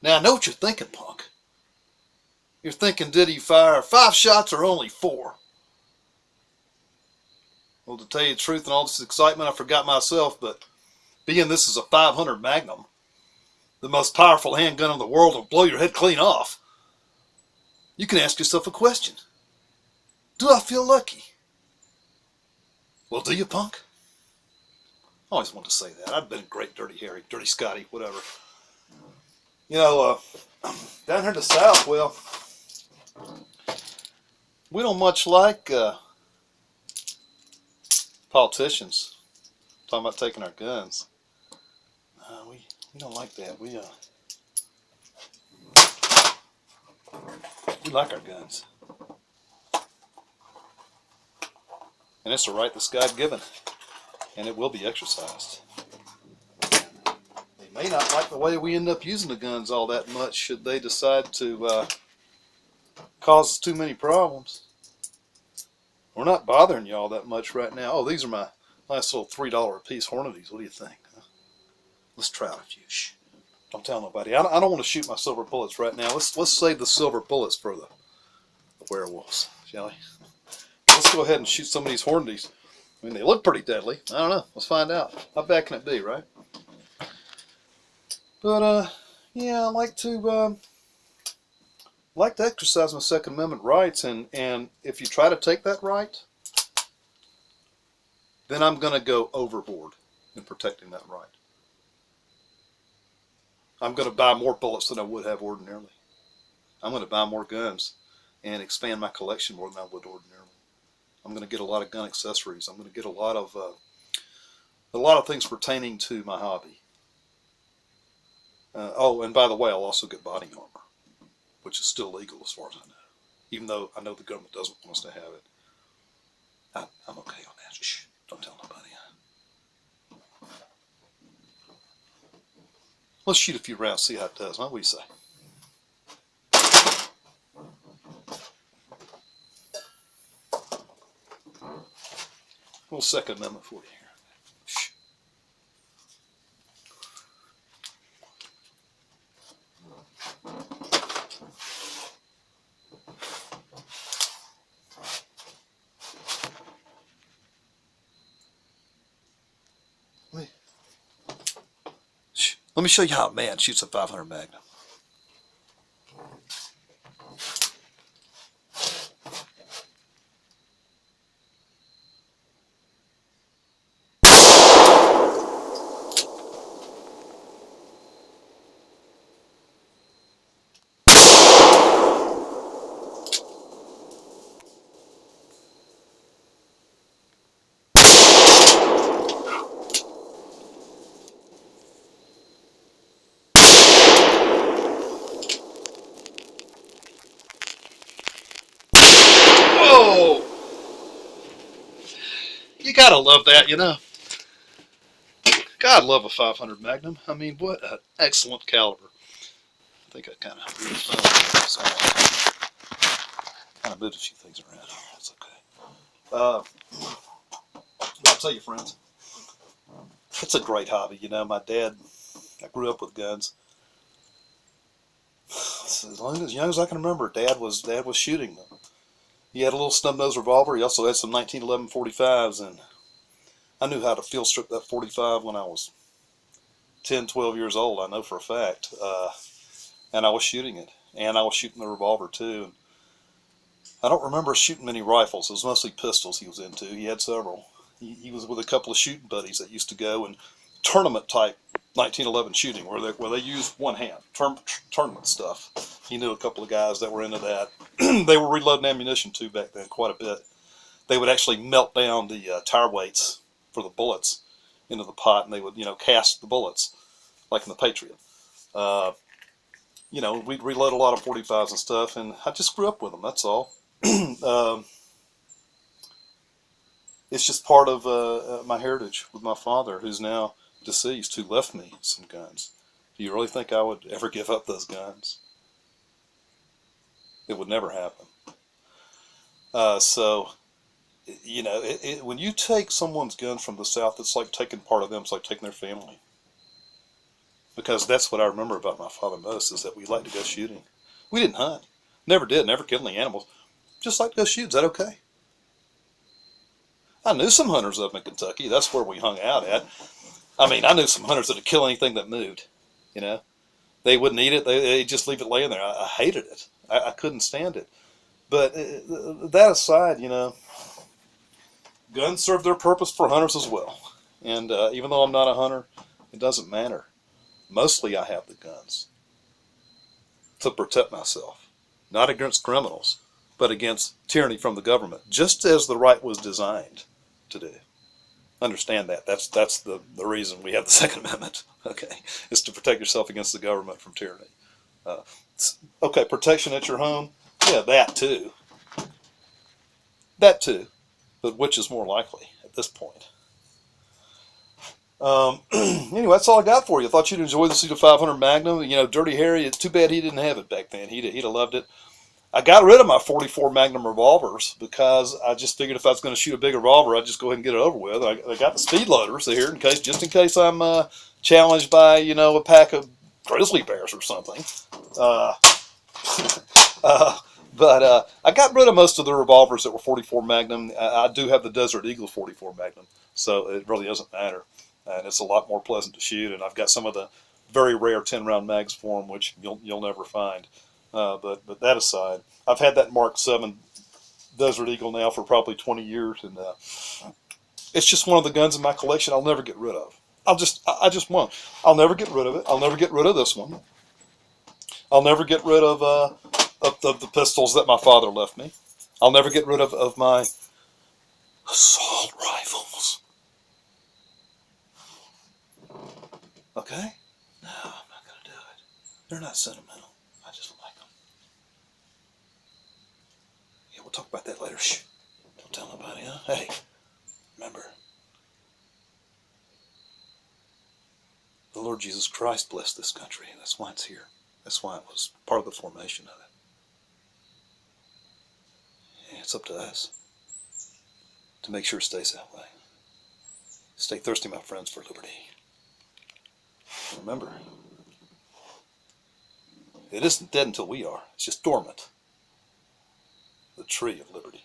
Now I know what you're thinking, punk. You're thinking, did he fire 5 shots or only 4? Well, to tell you the truth, in all this excitement, I forgot myself, but being this is a 500 Magnum, the most powerful handgun in the world, will blow your head clean off, you can ask yourself a question. Do I feel lucky? Well, do you, punk? I always wanted to say that. I've been a great Dirty Harry, Dirty Scotty, whatever. You know, down here in the South, well, we don't much like politicians talking about taking our guns. We don't like that. We like our guns. And it's a right that's God-given. And it will be exercised. They may not like the way we end up using the guns all that much should they decide to cause us too many problems. We're not bothering y'all that much right now. Oh, these are my nice little $3 a piece Hornadies. What do you think? Let's try out a few. Shh. Don't tell nobody. I don't want to shoot my silver bullets right now. Let's save the silver bullets for the werewolves, shall we? Let's go ahead and shoot some of these Hornadies. I mean, they look pretty deadly. I don't know. Let's find out. How bad can it be, right? But yeah, I like to exercise my Second Amendment rights, and if you try to take that right, then I'm going to go overboard in protecting that right. I'm going to buy more bullets than I would have ordinarily. I'm going to buy more guns and expand my collection more than I would ordinarily. I'm going to get a lot of gun accessories. I'm going to get a lot of things pertaining to my hobby. Oh, and by the way, I'll also get body armor, which is still legal as far as I know, even though I know the government doesn't want us to have it. I'm okay on that. Shh, don't tell nobody. Let's shoot a few rounds, see how it does. Huh? What do you say? A little Second Amendment for you here. Shh. Let me show you how a man shoots a 500 Magnum. Whoa! You gotta love that, you know. God love a 500 Magnum. I mean, what an excellent caliber. I think I kind of moved a few things around. That's okay. I'll tell you, friends, it's a great hobby. You know, my dad, I grew up with guns. As young as I can remember, Dad was shooting them. He had a little snub-nosed revolver. He also had some 1911 45s, and I knew how to field strip that 45 when I was 10, 12 years old. I know for a fact. And I was shooting it, and I was shooting the revolver too. And I don't remember shooting many rifles. It was mostly pistols he was into. He had several. He was with a couple of shooting buddies that used to go and tournament type 1911 shooting where they used one hand, tournament stuff. He knew a couple of guys that were into that. They were reloading ammunition too back then quite a bit. They would actually melt down the tire weights for the bullets into the pot, and they would, cast the bullets like in the Patriot. We'd reload a lot of 45s and stuff, and I just grew up with them. That's all. It's just part of my heritage with my father, who's now deceased, who left me some guns. Do you really think I would ever give up those guns? It would never happen. When you take someone's guns from the South, it's like taking part of them. It's like taking their family. because that's what I remember about my father most, is that we liked to go shooting. We didn't hunt. Never did. Never killed any animals. Just like to go shoot. Is that okay? I knew some hunters up in Kentucky. That's where we hung out at. I mean, I knew some hunters that would kill anything that moved. You know, they wouldn't eat it. They'd just leave it laying there. I hated it. I couldn't stand it. But that aside, guns serve their purpose for hunters as well. And even though I'm not a hunter, it doesn't matter. Mostly I have the guns to protect myself, not against criminals, but against tyranny from the government, just as the right was designed to do. Understand that. That's the reason we have the Second Amendment, okay, is to protect yourself against the government from tyranny. Uh, okay, protection at your home, yeah, that too. That too. But which is more likely at this point? Anyway, that's all I got for you. I thought you'd enjoy the Cedar 500 Magnum. Dirty Harry, it's too bad he didn't have it back then. He'd have loved it. I got rid of my 44 Magnum revolvers because I just figured if I was going to shoot a big revolver, I'd just go ahead and get it over with. I got the speed loaders here just in case I'm challenged by a pack of grizzly bears or something. Uh, but I got rid of most of the revolvers that were 44 Magnum. I do have the Desert Eagle 44 Magnum, so it really doesn't matter, and it's a lot more pleasant to shoot. And I've got some of the very rare 10-round mags for them, which you'll never find. But that aside, I've had that Mark 7 Desert Eagle now for probably 20 years, and it's just one of the guns in my collection I'll never get rid of. I just won't. I'll never get rid of it. I'll never get rid of this one. I'll never get rid of the pistols that my father left me. I'll never get rid of my assault rifles. Okay? No, I'm not going to do it. They're not sentimental. I just like them. Yeah, we'll talk about that later. Shh. Don't tell nobody, huh? Hey, remember, the Lord Jesus Christ blessed this country. That's why it's here. That's why it was part of the formation of it. And it's up to us to make sure it stays that way. Stay thirsty, my friends, for liberty. Remember, it isn't dead until we are. It's just dormant. The tree of liberty.